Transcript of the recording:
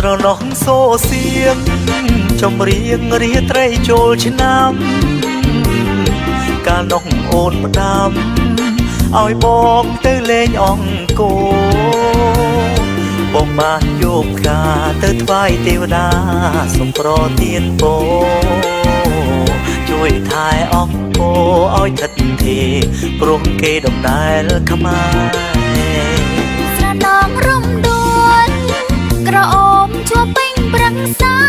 ស្រណោះโซเสียงចំរៀងរាត្រីចូលឆ្នាំកាលនោះអូនផ្ដាំឲ្យបងទៅលេងអង្គបងបានយកផ្កាទៅថ្វាយទេវតាសូមប្រទានពរជួយថែអង្គឲ្យថិតទេព្រោះគេដំណើរខ្មែរស្រណងរំដួលក្រអូមជួបពេញប្រឹក្សា